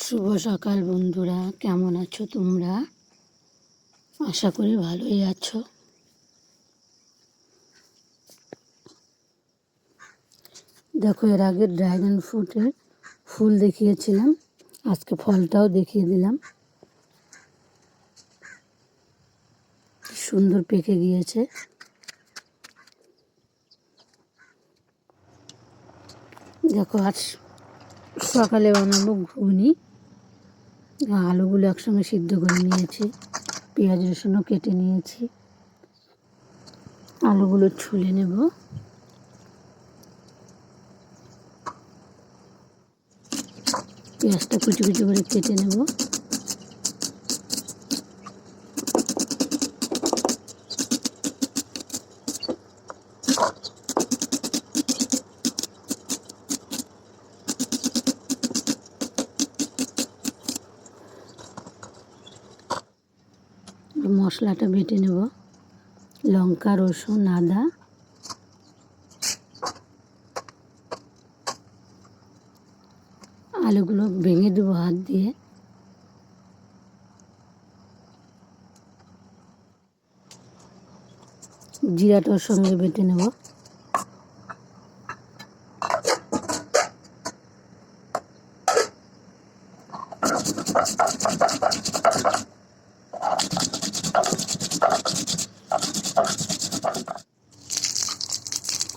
শুভ সকাল বন্ধুরা, কেমন আছো তোমরা? আশা করি ভালোই আছো। দেখো, এর আগে ড্রাগন ফ্রুটের ফুল দেখিয়েছিলাম, আজকে ফলটাও দেখিয়ে দিলাম। কি সুন্দর পেকে গিয়েছে। দেখো, আজ সকালে বানাবো ঘুগনি। আলুগুলো একসঙ্গে সিদ্ধ করে নিয়েছি, পেঁয়াজ রসুনও কেটে নিয়েছি। আলুগুলো ছুলে নেব। পেঁয়াজটা কুচি কুচি করে কেটে নেব। মশলাটা বেটে নেব। লঙ্কা, রসুন, আদা, আলুগুলো ভেঙে দেবো হাত দিয়ে। জিরাটার সঙ্গে বেটে নেব।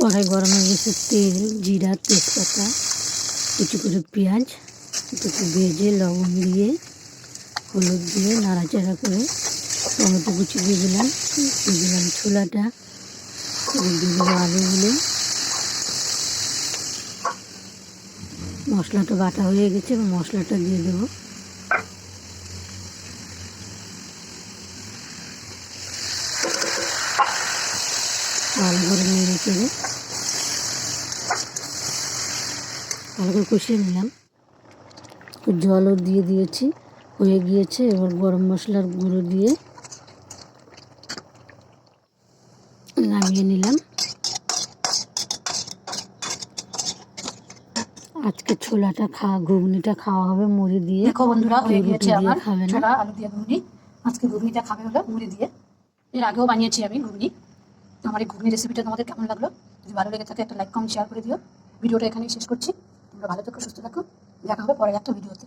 কড়াই গরম হয়ে গেছে, তেল, জিরা, তেজপাতা, কুচি করে পেঁয়াজ একটু ভেজে লবণ দিয়ে হলুদ দিয়ে নাড়াচাড়া করে টমেটো কুচি দিয়ে দিলাম ছোলাটা, দিয়ে দেবো আলুগুলো। মশলাটা বাটা হয়ে গেছে, মশলাটা দিয়ে দেবো। ভালো করে নেড়ে চেড়ে ভালো করে কষিয়ে নিলাম। জলও দিয়ে দিয়েছি, হয়ে গিয়েছে। এবার গরম মশলার গুঁড়ো দিয়ে নামিয়ে নিলাম। আজকে ঘুগনিটা খাওয়া হবে মুড়ি দিয়ে। দেখো বন্ধুরা, হয়ে গিয়েছে আমার খাবে না, ছোলা আলু দিয়ে ঘুগনি। আজকে ঘুগনিটা খাবে হলো মুড়ি দিয়ে। এর আগেও বানিয়েছি আমি ঘুগনি। আমার এই ঘুগনি রেসিপিটা তোমাদের কেমন লাগলো? যদি ভালো লেগে থাকে একটা লাইক, কমেন্ট, শেয়ার করে দিও। ভিডিওটা এখানেই শেষ করছি। তোমরা ভালো থেকো, সুস্থ থাকো। দেখা হবে পরের একটা ভিডিওতে।